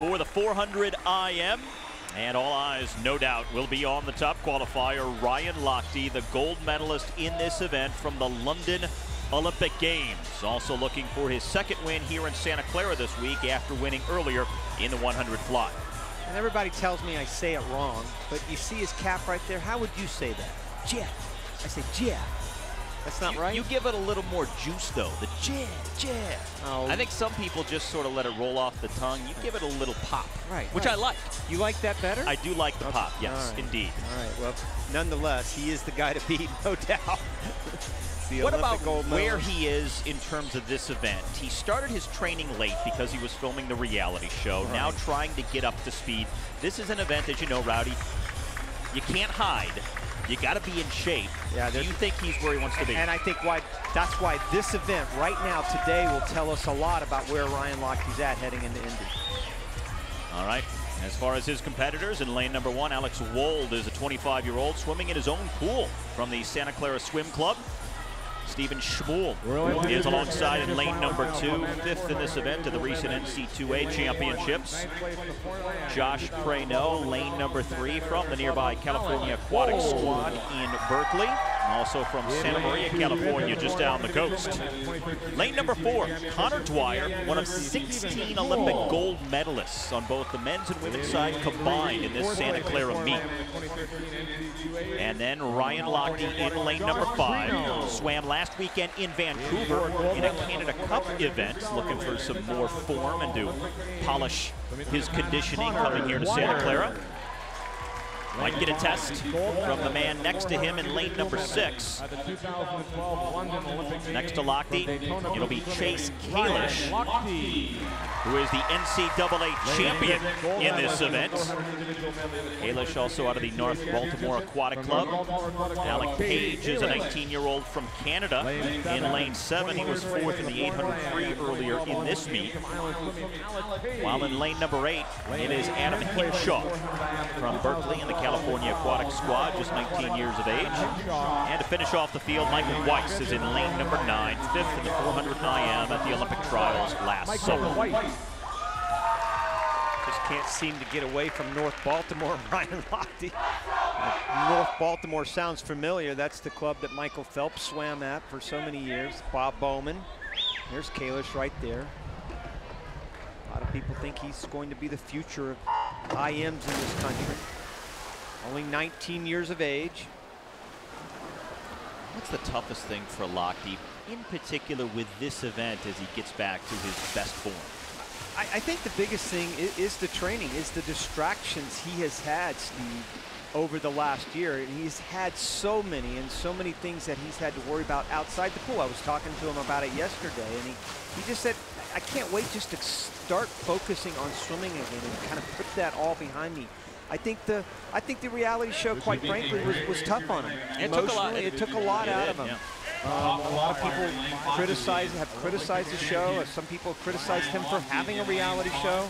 For the 400 IM, and all eyes, no doubt, will be on the top qualifier, Ryan Lochte, the gold medalist in this event from the London Olympic Games. Also looking for his second win here in Santa Clara this week after winning earlier in the 100 fly. And everybody tells me I say it wrong, but you see his cap right there? How would you say that? Jet. I say jet. That's not right? You give it a little more juice, though. The jet. Oh. I think some people just sort of let it roll off the tongue. You give it a little pop, right? Which I like. You like that better? I do like the pop, yes, indeed. All right, well, nonetheless, he is the guy to beat, no doubt. What about where he is in terms of this event? He started his training late because he was filming the reality show, now trying to get up to speed. This is an event, as you know, Rowdy, you can't hide. You got to be in shape. Yeah, do you think he's where he wants to be? And I think that's why this event right now today will tell us a lot about where Ryan Lochte's at heading into Indy. All right. As far as his competitors, in lane number 1, Alex Wold is a 25-year-old swimming in his own pool from the Santa Clara Swim Club. Stephen Schmuel is alongside in lane number 2, 5th in this event of the recent NC2A Championships. Josh Prano, lane number 3 from the nearby California Aquatic Squad in Berkeley. Also from Santa Maria, California, just down the coast. Lane number 4, Connor Dwyer, one of 16 Olympic gold medalists on both the men's and women's side combined in this Santa Clara meet. And then Ryan Lochte in lane number 5, swam last weekend in Vancouver in a Canada Cup event, looking for some more form and to polish his conditioning coming here to Santa Clara. Might get a test from the man next to him in lane number 6. Next to Lochte, it'll be Chase Kalish, who is the NCAA champion in this event. Kalish also out of the North Baltimore Aquatic Club. Alec Page is a 19-year-old from Canada in lane 7. He was 4th in the 800 free earlier in this meet. While in lane number 8, it is Adam Hinshaw from Berkeley in the California Aquatic Squad, just 19 years of age. And to finish off the field, Michael Weiss is in lane number 9, 5th in the 400 IM at the Olympic trials last summer. Just can't seem to get away from North Baltimore, Ryan Lochte. North Baltimore sounds familiar. That's the club that Michael Phelps swam at for so many years. Bob Bowman. There's Kalish right there. A lot of people think he's going to be the future of IMs in this country. Only 19 years of age. What's the toughest thing for Lochte, in particular with this event, as he gets back to his best form? I think the biggest thing is the training, is the distractions he has had, Steve, over the last year. And he's had so many things that he's had to worry about outside the pool. I was talking to him about it yesterday, and he just said, I can't wait just to start focusing on swimming again and kind of put that all behind me. I think the reality show, quite frankly, was tough on him. Emotionally, it took a lot out of him. A lot of people have criticized the show. Some people criticized him for having a reality show.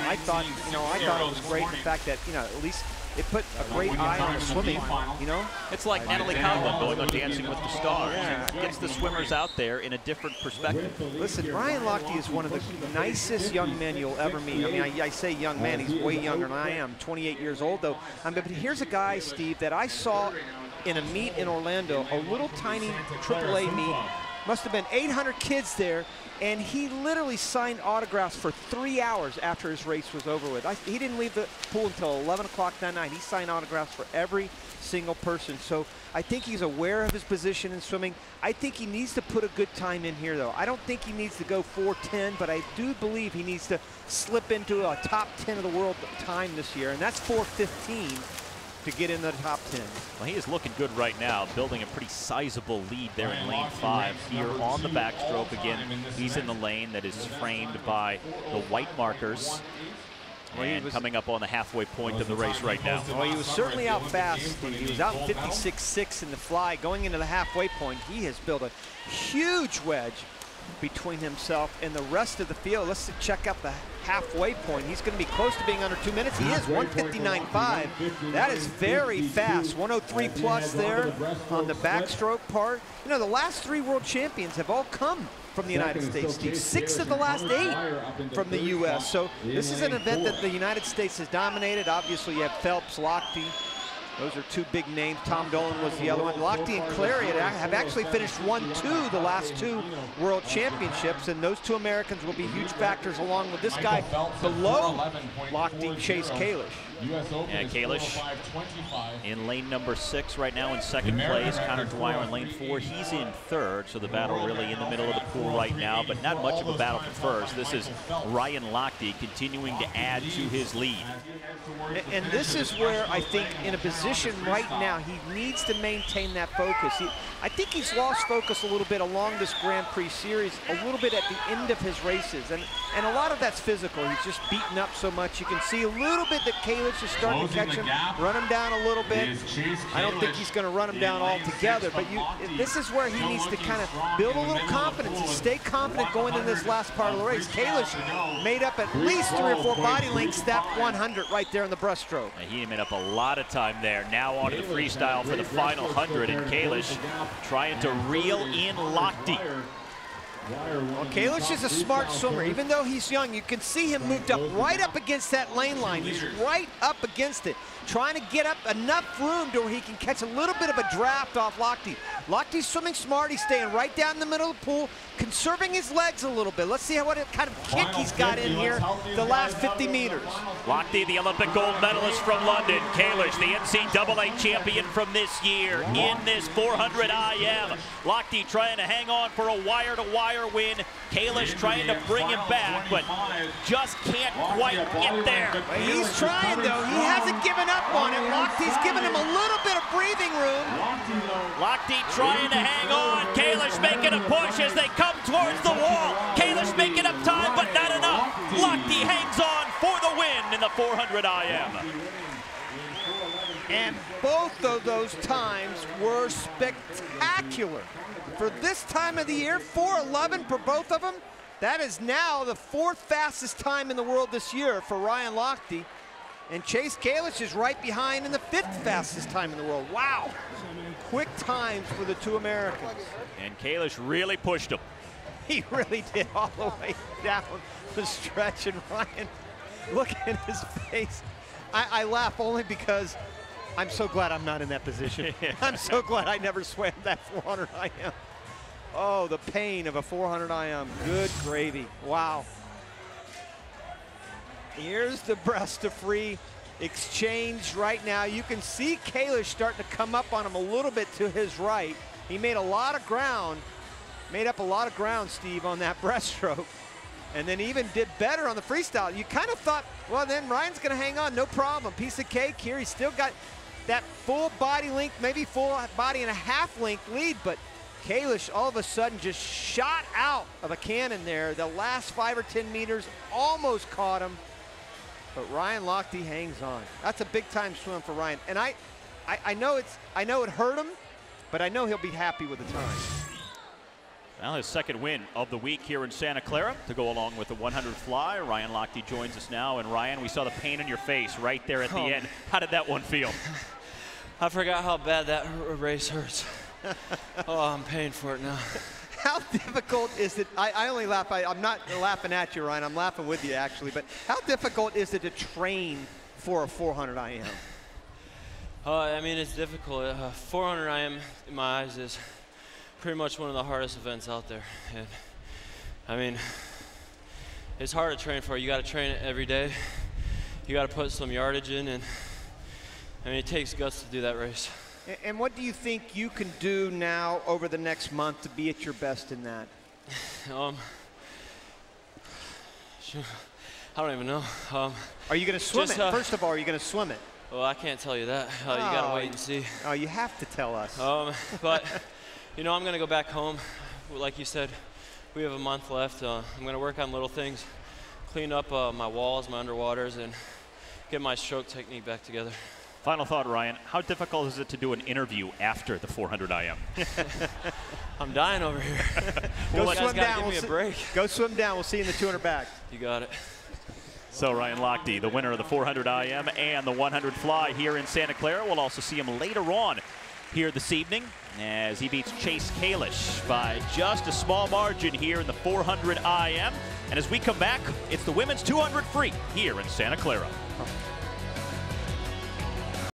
I thought it was great, the fact that, at least it put a great eye on the swimming, It's like Natalie Conlon going on Dancing with the Stars. It gets the swimmers out there in a different perspective. Listen, Ryan Lochte is one of the nicest young men you'll ever meet. I mean, I say young man, he's way younger than I am, 28 years old though. But here's a guy, Steve, that I saw in a meet in Orlando, a little tiny AAA meet. Must have been 800 kids there, and he literally signed autographs for 3 hours after his race was over with. He didn't leave the pool until 11 o'clock that night. He signed autographs for every single person. So I think he's aware of his position in swimming. I think he needs to put a good time in here, though. I don't think he needs to go 4:10, but I do believe he needs to slip into a top 10 of the world time this year, and that's 4:15. To get in the top 10. Well, he is looking good right now, building a pretty sizable lead there in lane 5 here on the backstroke. Again, he's in the lane that is framed by the white markers. And coming up on the halfway point of the race right now. Well, he was certainly out fast, Steve. He was out 56.6 in the fly. Going into the halfway point, he has built a huge wedge between himself and the rest of the field. Let's check out the halfway point. He's going to be close to being under 2 minutes. He is 1:59.5. That is very fast. 103 plus there on the backstroke part. The last 3 world champions have all come from from the United States, Steve. 6 of the last 8 from the U.S. So this is an event that the United States has dominated. Obviously, you have Phelps, Lochte. Those are 2 big names. Tom Dolan was the other one. Lochte and Clara have actually finished 1-2 the last 2 World Championships, and those 2 Americans will be huge factors along with this guy below Lochte, Chase Kalish. Yeah, Kalish in lane number 6 right now in 2nd place. Connor Dwyer in lane 4. He's in 3rd, so the battle really in the middle of the pool right now, but not much of a battle for 1st. This is Ryan Lochte continuing to add to his lead. And this is where I think in a position right now he needs to maintain that focus. I think he's lost focus a little bit along this Grand Prix series, a little bit at the end of his races, and a lot of that's physical. He's just beaten up so much. You can see a little bit that Kalish is starting to catch him, run him down a little bit. I don't think he's going to run him down altogether, but this is where he needs to kind of build a little confidence and stay confident going in this last part of the race. Kalish made up at least 3 or 4 body lengths that 100 right there in the breaststroke. He made up a lot of time there. Now on to the freestyle for the final 100, and Kalish trying to reel in Lochte. Well, Kalish is a smart swimmer. Even though he's young, you can see him moved up right up against that lane line. He's right up against it, trying to get up enough room to where he can catch a little bit of a draft off Lochte. Lochte's swimming smart. He's staying right down in the middle of the pool, conserving his legs a little bit. Let's see what kind of kick he's got in here the last 50 meters. Lochte, the Olympic gold medalist from London. Kalish, the NCAA champion from this year in this 400 IM. Lochte trying to hang on for a wire-to-wire win. Kalish trying to bring him back, but just can't quite get there. He's trying, though. He hasn't given up on it. Lochte's given him a little bit of breathing room. Lochte trying to hang on. Kalish making a push as they come towards the wall. Kalish making up time, but not enough. Lochte hangs on for the win in the 400 IM. And both of those times were spectacular. For this time of the year, 4:11 for both of them. That is now the 4th fastest time in the world this year for Ryan Lochte. And Chase Kalish is right behind in the 5th fastest time in the world. Wow. Quick times for the 2 Americans. And Kalish really pushed him. He really did, all the way down the stretch. And Ryan, look at his face. I laugh only because I'm so glad I'm not in that position. I'm so glad I never swam that 400 IM. Oh, the pain of a 400 IM. Good gravy. Wow. Here's the breast to free exchange right now. You can see Kalish starting to come up on him a little bit to his right. He made a lot of ground, made up a lot of ground, Steve, on that breaststroke, and then even did better on the freestyle. You kind of thought, well, then Ryan's going to hang on, no problem. Piece of cake here. He's still got that full body length, maybe full body and a half length lead, but Kalish all of a sudden just shot out of a cannon there. The last 5 or 10 meters almost caught him. But Ryan Lochte hangs on. That's a big-time swim for Ryan. And I know it hurt him, but I know he'll be happy with the time. Well, his 2nd win of the week here in Santa Clara to go along with the 100 fly. Ryan Lochte joins us now. And Ryan, we saw the pain on your face right there at the end. How did that one feel? I forgot how bad that race hurts. Oh, I'm paying for it now. How difficult is it? I only laugh. I'm not laughing at you, Ryan. I'm laughing with you, actually. But how difficult is it to train for a 400 IM? I mean, it's difficult. 400 IM, in my eyes, is pretty much one of the hardest events out there. And I mean, it's hard to train for. You got to train it every day. You got to put some yardage in, and I mean, it takes guts to do that race. And what do you think you can do now over the next month to be at your best in that? I don't even know. Are you going to swim it? First of all, are you going to swim it? Well, I can't tell you that. You got to wait and see. Oh, you have to tell us. But, you know, I'm going to go back home. Like you said, we have a month left. I'm going to work on little things, clean up my walls, my underwaters, and get my stroke technique back together. Final thought, Ryan. How difficult is it to do an interview after the 400 IM? I'm dying over here. Go swim down. Give me a break. Go swim down. We'll see you in the 200 back. You got it. So Ryan Lochte, the winner of the 400 IM and the 100 fly here in Santa Clara. We'll also see him later on here this evening as he beats Chase Kalish by just a small margin here in the 400 IM. And as we come back, it's the women's 200 free here in Santa Clara.